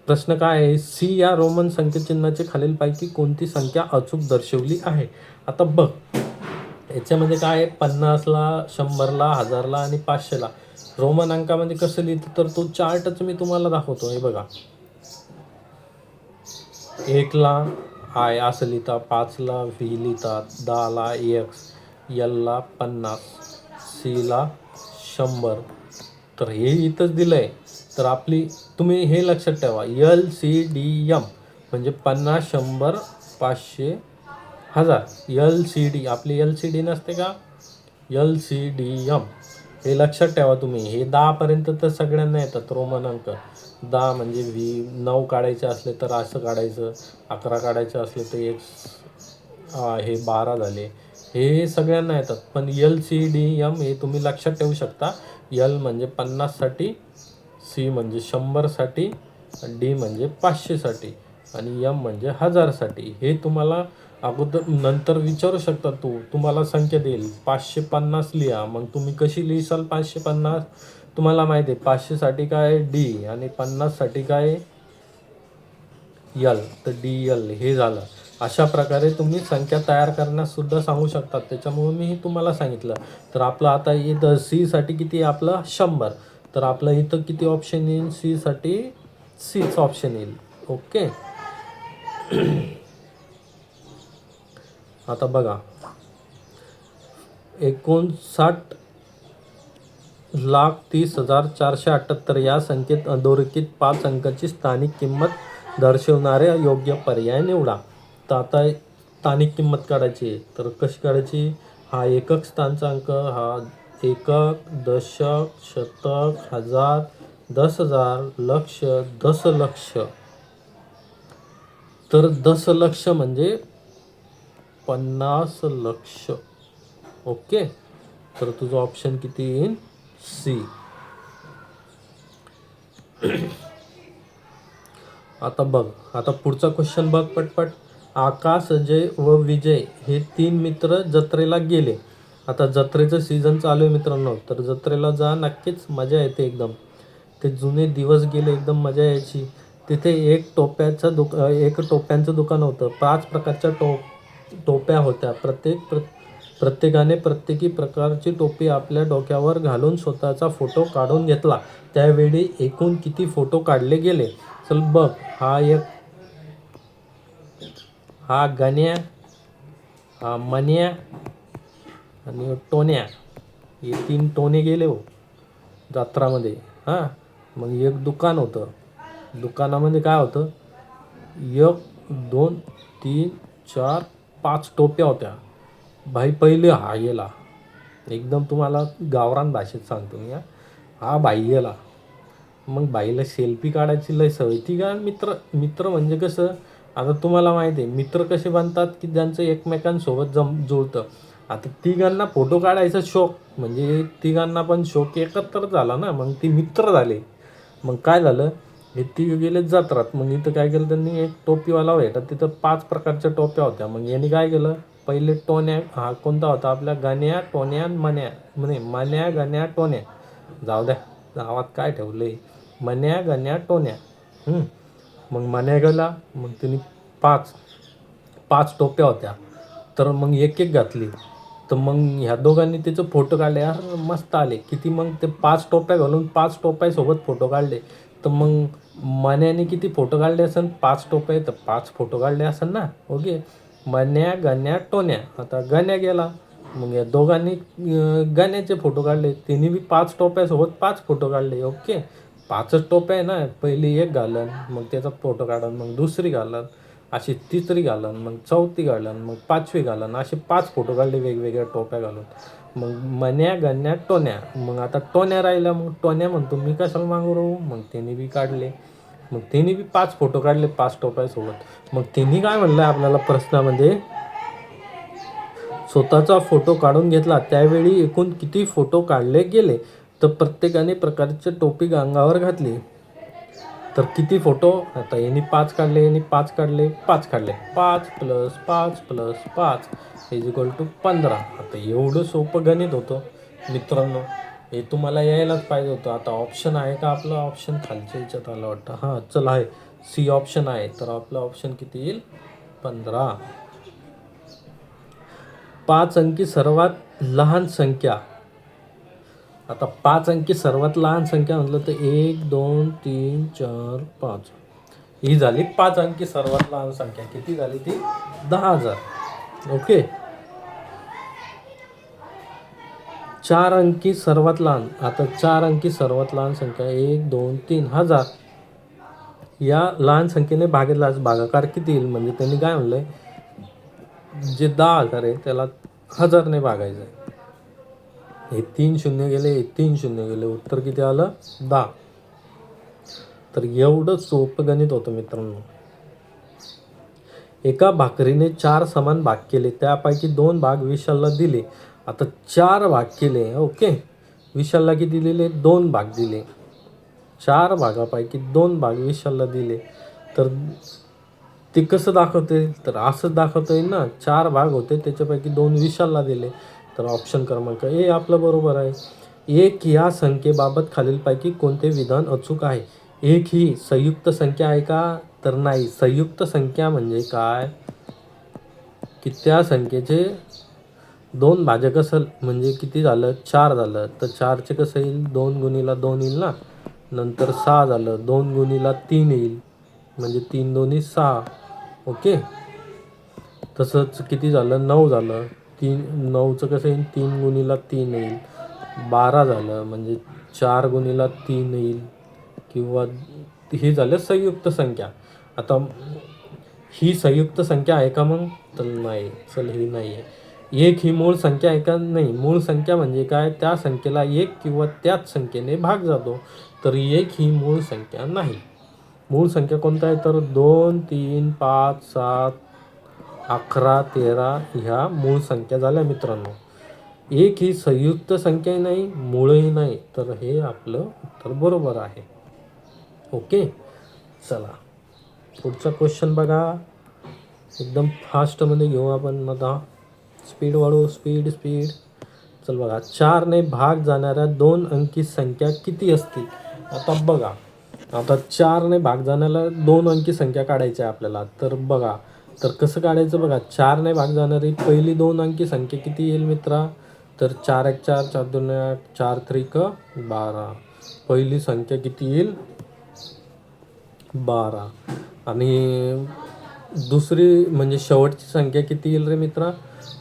प्रश्न काय आहे, सी या रोमन संख्याचिन्हाचे खालीलपैकी कोणती संख्या अचूक दर्शवली आहे. आता बघ, याच्यामध्ये काय आहे, 50ला, 100ला, 1000ला आणि 500ला रोमन अंकामध्ये कसं लिहितं, तर तो चार्टच मी तुम्हाला दाखवतो. हे बघा, 1ला आय असं लिहितात, 5ला व्ही लिहितात, 10ला एक्स, एलला 50, सीला 100. तर हे इथंच दिलं आहे. तर तुम्ही हे लक्षात ठेवा, LCDM म्हणजे 50, 100, 500, 1000. LCD आपली LCD नसते का, LCDM हे लक्षात ठेवा तुम्ही. हे 10पर्यंत तर सगळ्यांना येतात रोमन अंक. 10 म्हणजे व्ही, 9 काढायचे असले तर असं काढायचं, 11 काढायचे असले तर हे 12 झाले. हे सगळ्यांना येतात. पण LCDM हे तुम्ही लक्षात ठेवू शकता. L म्हणजे 50साठी, C म्हणजे 100साठी, D म्हणजे 500साठी आणि M म्हणजे 1000साठी. हे तुम्हाला अगोदर नंतर विचारू शकता. तुम्हाला संख्या देईल 550 लिहा. मग तुम्ही कशी लिहिसाल 550, तुम्हाला माहिती आहे 500साठी काय D आणि 50साठी काय L. तर DL हे झालं. अशा प्रकारे तुम्ही संख्या तयार करण्यास सुद्धा सांगू शकतात. त्याच्यामुळे मी तुम्हाला सांगितलं. तर आपलं आता इथं C साठी किती आहे, आपलं 100. तर आपलं इथं किती ऑप्शन येईल, C साठी Cच ऑप्शन येईल. ओके, आता बघा, 59,30,478 या संख्येत अधोरेखित 5 अंकाची स्थानिक किंमत दर्शवणारे योग्य पर्याय निवडा. तर आता स्थानिक किंमत काढायची आहे. तर कशी काढायची, हा एकक स्थानचा अंक, हा एकक, दशक, शतक, हजार, 10,000, लक्ष, दशलक्ष. तर दशलक्ष म्हणजे 50 लक्ष. ओके, तर तुझं ऑप्शन किती येईल, सी. आता बघ, आता पुढचा क्वेश्चन बघ पटपट. आकाश, अजय व विजय हे 3 मित्र जत्रेला गेले आता जत्रेचं सीझन चालू आहे मित्रांनो, तर जत्रेला जा नक्कीच, मजा येते एकदम. ते जुने दिवस गेले, एकदम मजा यायची. तिथे एक टोप्यांचं दुकान होतं. 5 प्रकारच्या टोप्या होत्या. प्रत्येकाने प्रत्येकी प्रकारची टोपी आपल्या डोक्यावर घालून स्वतःचा फोटो काढून घेतला. त्यावेळी एकूण किती फोटो काढले गेले? चल बघ. हा गण्या, हा मन्या आणि टोन्या, हे 3 टोने गेले हो जत्रामध्ये. हां, मग एक दुकान होतं. दुकानामध्ये काय होतं? 1 2 3 4 5 टोप्या होत्या. भाई पहिले हा गेला. एकदम तुम्हाला गावरान भाषेत सांगतो मी. हा भाई गेला. मग बाईला सेल्फी काढायची लय सवय. ती का मित्र मित्र म्हणजे कसं, आता तुम्हाला माहिती आहे मित्र कसे बनतात की ज्यांचं एकमेकांसोबत जुळतं. आता तिघांना फोटो काढायचा शौक, म्हणजे तिघांना पण शौक एकत्र झाला ना, मग ती मित्र झाले. मग काय झालं, हे तिघ गेले जत्रात. मग इथं काय केलं त्यांनी, एक टोपीवाला भेटत, तिथं 5 प्रकारच्या टोप्या होत्या. मग यांनी काय केलं, पहिले टोन्या, हा कोणता होता आपल्या, गण्या टोन्या मन्या, म्हणे मन्या गण्या टोन्या, जाऊ द्या गावात काय ठेवलंय, मन्या गण्या टोन्या. मग मन्या गेला. मग त्यांनी 5 टोप्या होत्या, तर मग एक एक घातली. तर मग ह्या दोघांनी त्याचे फोटो काढले. यार मस्त आले किती. मग ते 5 टोप्या घालून 5 टोप्यासोबत फोटो काढले. तर मग मन्याने किती फोटो काढले असेल, 5 टोप्या तर 5 फोटो काढले असेल ना. ओके, मन्या गण्या टोन्या. आता गण्या गेला. मग या दोघांनी गण्याचे फोटो काढले. त्यांनी बी 5 टोप्यासोबत 5 फोटो काढले. ओके, 5च टोप्या आहे ना. पहिली एक घालन, मग त्याचा फोटो काढन, मग दुसरी घालन, अशी तिसरी घालन, मग चौथी घालन, मग 5वी घालन, असे 5 फोटो काढले वेगवेगळ्या टोप्या घालून. मग मन्या गण्या टोन्या. मग आता टोन्या राहिला. मग टोन्या म्हणतो मी कशाला मागू राहू. मग त्यांनी बी काढले. मग त्यांनी बी 5 फोटो काढले 5 टोप्यासोबत. मग त्यांनी काय म्हणलं आपल्याला प्रश्नामध्ये, स्वतःचा फोटो काढून घेतला त्यावेळी एकूण किती फोटो काढले गेले? तर प्रत्येकाने प्रकारची टोपी अंगावर घातली. तर किती फोटो, आता यांनी 5 काढले, यांनी 5 काढले, 5 काढले, 5 + 5 + 5 = 15. आता एवढं सोपं गणित होतं मित्रांनो, हे तुम्हाला यायलाच पाहिजे होतं. आता ऑप्शन आहे का आपलं, ऑप्शन खालच्या ह्याच्यात आलं वाटतं. हां चल आहे, सी ऑप्शन आहे. तर आपलं ऑप्शन किती येईल, 15. 5 अंकी सर्वात लहान संख्या. आता 5 अंकी सर्वात लहान संख्या म्हटलं तर 1 2 3 4 5, ही झाली 5 अंकी सर्वात लहान संख्या. किती झाली ती, 10,000. ओके, 4 अंकी सर्वात लहान. आता 4 अंकी सर्वात लहान संख्या 1 2 3 1000. या लहान संख्येने भागाकार किती येईल, म्हणजे त्यांनी काय म्हणलंय, जे 10,000 आहे त्याला 1000ने भागायचं आहे. हे 3 शून्य गेले, हे 3 शून्य गेले, उत्तर किती आलं, 10. तर एवढं सोपं गणित होतं मित्रांनो. एका भाकरीने 4 समान भाग केले, त्यापैकी 2 भाग विशालला दिले. आता 4 भाग केले. ओके, विशालला किती दिले, 2 भाग दिले. 4 भागापैकी 2 भाग विशालला दिले. तर ते कसं दाखवते, तर असं दाखवता येईल ना, 4 भाग होते त्याच्यापैकी 2 विशालला दिले. तर ऑप्शन क्रमांक ए आपलं बरोबर आहे. 1 या संख्येबाबत खालीलपैकी कोणते विधान अचूक आहे. 1 ही संयुक्त संख्या आहे का, तर नाही. संयुक्त संख्या म्हणजे काय, की त्या संख्येचे 2 भाजक असेल, म्हणजे किती झालं, 4 झालं. तर 4चे कसं येईल, 2 गुणीला 2 येईल ना. नंतर 6 झालं, 2 गुणीला 3 येईल, म्हणजे 3 दोन्ही 6. ओके, तसंच किती झालं, 9 झालं, 9चं कसं येईल, 3 गुणीला 3 येईल. 12 झालं, म्हणजे 4 गुणीला 3 येईल. किंवा हे झालं संयुक्त संख्या. आता ही संयुक्त संख्या आहे का मग, तर नाही. चल ही नाही आहे. 1 ही मूळ संख्या आहे का, नाही. मूळ संख्या म्हणजे काय, त्या संख्येला 1 किंवा त्याच संख्येने भाग जातो. तर 1 ही मूळ संख्या नाही. मूळ संख्या कोणता आहे, तर 2 3 5 7 11 13 ह्या मूळ संख्या झाल्या मित्रांनो. 1 ही संयुक्त संख्याही नाही, मूळही नाही. तर हे आपलं उत्तर बरोबर आहे. ओके, चला पुढचा क्वेश्चन बघा. एकदम फास्टमध्ये घेऊ आपण. आता स्पीड वाढवू, स्पीड. चल बघा, 4ने भाग जाणाऱ्या 2 अंकी संख्या किती असतील? आता बघा, आता 4ने भाग जाणाऱ्या 2 अंकी संख्या काढायची आहे आपल्याला. तर बघा, तर कसं काढायचं बघा, 4ने भाग जाणारी पहिली 2 अंकी संख्या किती येईल मित्रा? तर 4 1 4, 4 2 8, 4 3 12. पहिली संख्या किती येईल? 12. आणि दुसरी म्हणजे शेवटची संख्या किती येईल रे मित्रा?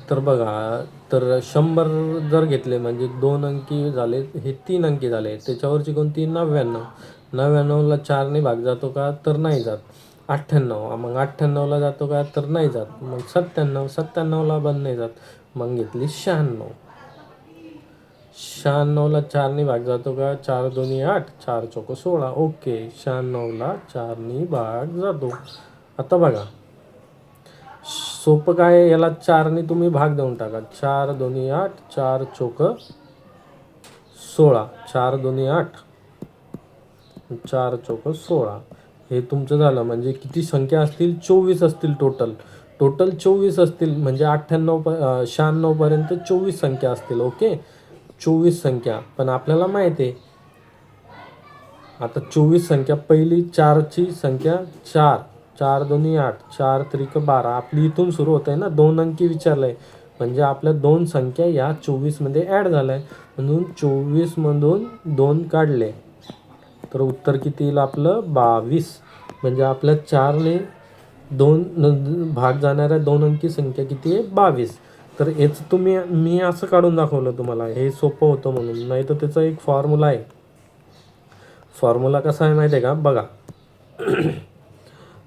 तर बघा, तर 100 जर घेतले म्हणजे 2 अंकी झाले, हे 3 अंकी झाले, त्याच्यावरची कोणती? 99. 99ला 4ने भाग जातो का? तर नाही जात. 98, मग 98ला जातो का? तर नाही जात. मग 97, 97ला पण नाही जात. मग घेतली 96. 96ला 4ने भाग जातो का? 4 2 8, 4 4 16. ओके, 96ला 4ने भाग जातो. आता बघा, सोपं काय आहे, याला 4ने तुम्ही भाग देऊन टाका. 4 2 8, 4 4 16. 4 2 8, 4 4 16. हे तुमचं झालं. म्हणजे किती संख्या असतील? 24 असतील टोटल. टोटल 24 असतील म्हणजे 96 पर्यंत 24 संख्या असतील. ओके, 24 संख्या. पण आपल्याला माहिती आहे आता 24 संख्या, पहिली 4ची संख्या 4, 4 2 8, 4 3 12. आपली इथून सुरू होत आहे ना, 2 अंकी विचारलंय म्हणजे आपल्या 2 संख्या या 24 मध्ये ॲड झाल्या, म्हणून 24 मधून 2 काढले तर उत्तर किती येईल आपलं? 22. म्हणजे आपल्या 4ने 2 भाग जाणाऱ्या 2 अंकी संख्या किती आहे? 22. तर याचं मी असं काढून दाखवलं तुम्हाला, हे सोपं होतं म्हणून. नाही तर त्याचा एक फॉर्म्युला आहे. फॉर्म्युला कसा आहे माहिती आहे का? बघा,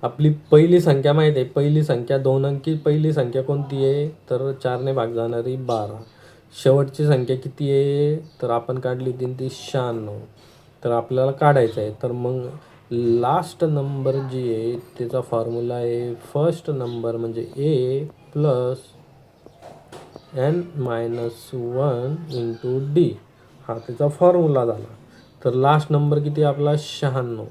आपली पहिली संख्या माहिती आहे, पहिली संख्या 2 अंकी पहिली संख्या कोणती आहे? तर 4ने भाग जाणारी 12. शेवटची संख्या किती आहे? तर आपण काढली होती ती 96. तर आपल्याला काढायचं आहे. तर मग लास्ट नंबर जी आहे त्याचा फॉर्म्युला आहे फर्स्ट नंबर म्हणजे ए प्लस n-1 इंटू डी. हा त्याचा फॉर्म्युला झाला. तर लास्ट नंबर किती आपला? 96.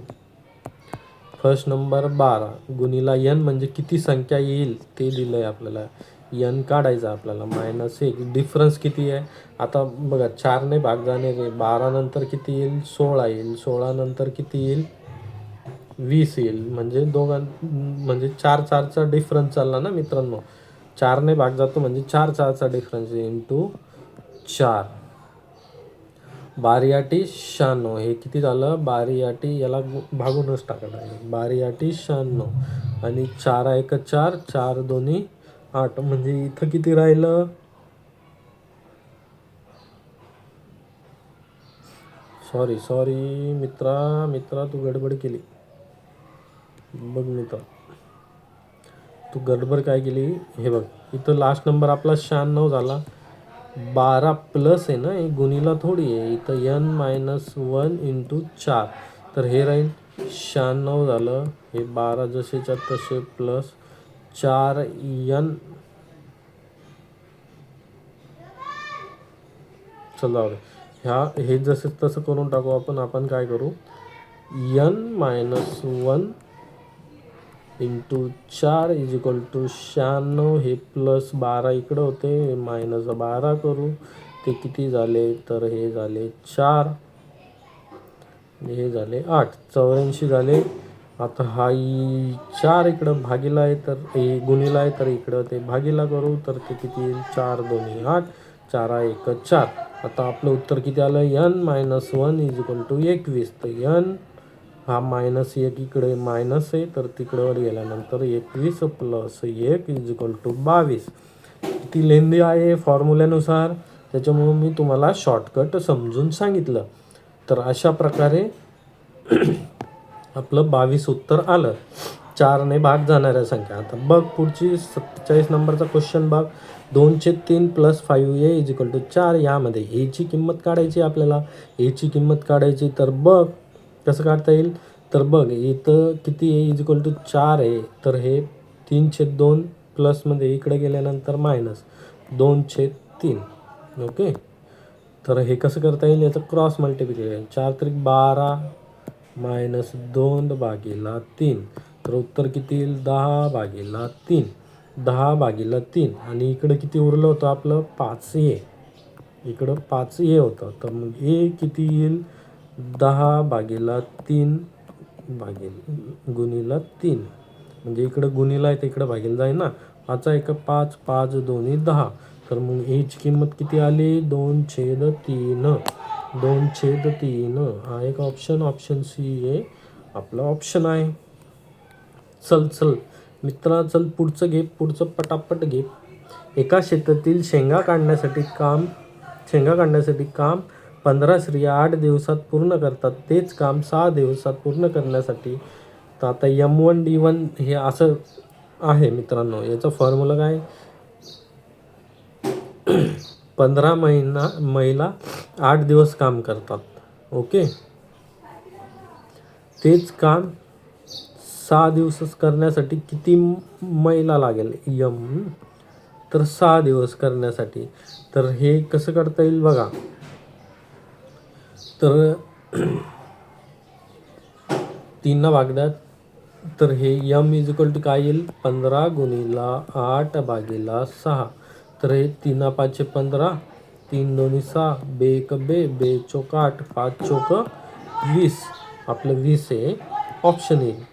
फर्स्ट नंबर 12 गुणिला n म्हणजे किती संख्या येईल ते दिलं आहे आपल्याला. n काढायचा आपल्याला, -1. डिफरन्स किती आहे? आता बघा, 4ने भाग जाणे, 12 नंतर किती येईल? 16 येईल. 16 नंतर किती येईल? 20 येईल. म्हणजे म्हणजे 4 4चा डिफरन्स चालला ना मित्रांनो. 4ने भाग जातो म्हणजे 4 4चा डिफरन्स इंटू 4. 12 8 96. हे किती झालं? 12 8 याला भागूनच टाकत आहे. 12 8 96 आणि 4 1 4, 4 2 8. म्हणजे इथं किती राहिलं? सॉरी मित्रा तू गडबड केली. बघ मित्र, तू गडबड काय केली? हे बघ, इथं लास्ट नंबर आपला 96 झाला. 12 प्लस आहे ना, हे गुणिला थोडी आहे. इथं n-1 इंटू 4. तर हे राहील 96 झालं. हे 12 जसेच्या तसे प्लस 4n. चला हे जसे तसं करून टाकू आपण काय करू? n-1 into 4 is equal to 96. हे प्लस 12 इकडं होते, -12 करू. ते किती झाले? तर हे झाले 4, हे झाले 8, 84 झाले. आता हा 4 इकडं भागीला आहे, तर हे गुणिला आहे, तर इकडं ते भागीला करू. तर ते किती येईल? 4 2 8, 4 1 4. आता आपलं उत्तर किती आलं? n-1 is equal to 21. तर n हा -1 इकडे मायनस आहे, तर तिकडवर गेल्यानंतर 21 प्लस 1 इज इक्वल टू 22. ती लेंदी आहे फॉर्म्युल्यानुसार, त्याच्यामुळं मी तुम्हाला शॉर्टकट समजून सांगितलं. तर अशा प्रकारे आपलं 22 उत्तर आलं. 4ने भाग जाणाऱ्या संख्या. आता बघ पुढची 47 नंबरचा क्वेश्चन बघ. 2/3 + 5a इज इक्वल टू 4. यामध्ये एची किंमत काढायची आपल्याला. एची किंमत काढायची तर बघ कसं काढता येईल? तर बघ, इथं किती आहे? इज इक्वल टू 4 आहे. तर हे 3/2 प्लसमध्ये इकडे गेल्यानंतर -2/3. ओके, तर हे कसं करता येईल? याचं क्रॉस मल्टिप्लिकेशन. 4 3 12 -2/3. तर उत्तर किती येईल? 10/3. 10/3. आणि इकडे किती उरलं होतं आपलं? 5a. इकडं 5 ए होतं, तर मग ए किती येईल 10/3 गुणिला 3, म्हणजे इकडं गुणिला आहे तर इकडं भागीला जाईल ना. 5 1 5, 5 2 10, तर मग एची किंमत किती आली 2/3. 2/3 हा एक ऑप्शन सी हे आपला ऑप्शन आहे. चल मित्रा, चल पुढचं घे, पुढचं पटापट घे. एका शेतातील शेंगा काढण्यासाठी काम 15 स्त्रिया 8 दिवसात पूर्ण करतात. तेच काम 6 दिवसात पूर्ण करण्यासाठी, तर आता M1D1 हे असं आहे मित्रांनो. याचा फॉर्म्युला काय 15 महिला 8 दिवस काम करतात. ओके, तेच काम 6 दिवस करण्यासाठी किती महिला लागेल तर 6 दिवस करण्यासाठी. तर हे कसं करता येईल बघा. तर 3 भागल्यात, तर हे M काय येईल 15 गुणिला 8/6. तर हे 3 5 15, 3 2 6, बे 1 बे, बे चोक 8, 5 चोक 20. आपलं 20 हे ऑप्शन येईल.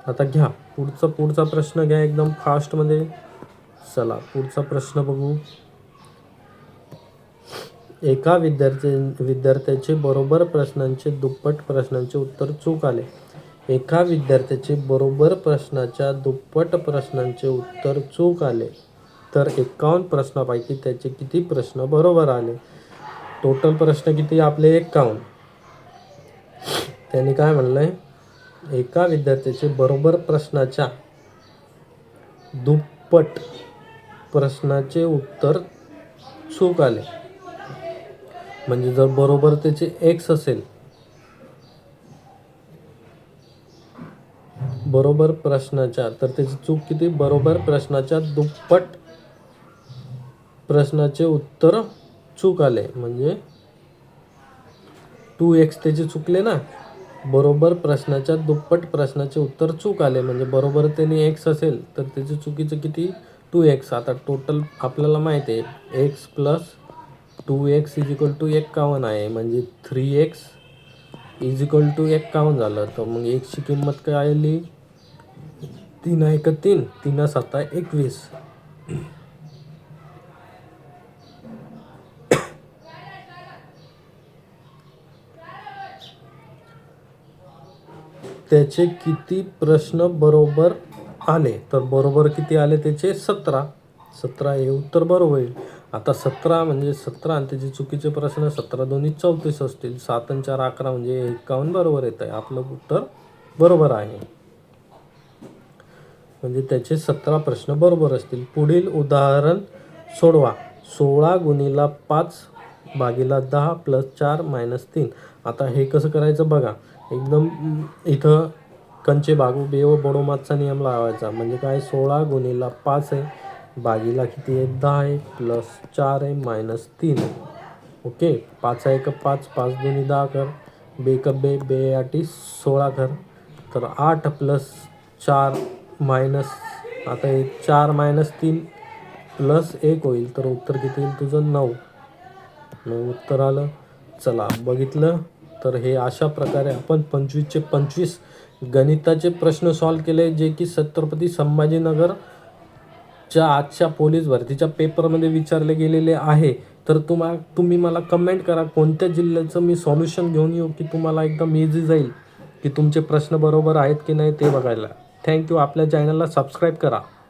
आता घ्या पुढचा प्रश्न घ्या एकदम फास्टमध्ये. चला पुढचा प्रश्न बघू. एका विद्यार्थ्याचे बरोबर प्रश्नांचे दुप्पट प्रश्नांचे उत्तर चूक आले. एका विद्यार्थ्याचे बरोबर प्रश्नाच्या दुप्पट प्रश्नांचे उत्तर चूक आले तर 51 प्रश्नापैकी त्याचे किती प्रश्न बरोबर आले. टोटल प्रश्न किती आपले 51. त्यांनी काय म्हणलंय, एका विद्यार्थ्याचे बरोबर प्रश्नाच्या दुप्पट प्रश्नाचे उत्तर चूक आले. म्हणजे जर बरोबर त्याचे x असेल, बरोबर प्रश्नाच्या, तर त्याची चूक किती बरोबर प्रश्नाच्या दुप्पट प्रश्नाचे उत्तर चूक आले. म्हणजे 2x त्याचे चुकले ना. बरोबर प्रश्नाच्या दुप्पट प्रश्नाचे उत्तर चूक आले म्हणजे बरोबर त्याने x असेल तर त्याचे चुकीचं किती 2x. आता टोटल आपल्याला माहिती आहे x + 2x = 51 आहे, म्हणजे 3x = 51 झालं. तर मग x ची किंमत काय आली 3 1 3, 3 7 21. त्याचे किती प्रश्न बरोबर आले, तर बरोबर किती आले त्याचे 17 हे उत्तर बरोबर येईल. आता 17 म्हणजे 17 आणि त्याचे चुकीचे प्रश्न 17 दोन्ही 34 असतील. 7 आणि 4 11 म्हणजे 51 बरोबर येत आहे. आपलं उत्तर बरोबर आहे, म्हणजे त्याचे 17 प्रश्न बरोबर असतील. पुढील उदाहरण सोडवा. 16 गुणिला 5/10 + 4 - 3. आता हे कसं करायचं बघा. एकदम इथं कंचे भागू बेव बडो मातचा नियम लावायचा. म्हणजे काय 16 गुणिला 5 आहे, भागीला किती आहे 10 आहे, + 4 आहे - 3. ओके, 5 1 5, 5 2 10 कर, बे 1 बे, बे 8 16 कर. तर 8 + 4 आता हे 4 - 3 + 1 होईल, तर उत्तर किती येईल तुझं 9. उत्तर आलं. चला बघितलं, तर हे अशा प्रकारे आपण 25चे 25 गणिताचे प्रश्न सॉल्व केले, जे की छत्रपती संभाजीनगरच्या आजच्या पोलीस भरतीच्या पेपरमध्ये विचारले गेलेले आहे. तर तुम्ही मला कमेंट करा कोणत्या जिल्ह्याचं मी सॉल्युशन घेऊन येऊ, की तुम्हाला एकदम इझी जाईल, की तुमचे प्रश्न बरोबर आहेत की नाही ते बघायला. थँक्यू. आपल्या चॅनलला सबस्क्राईब करा.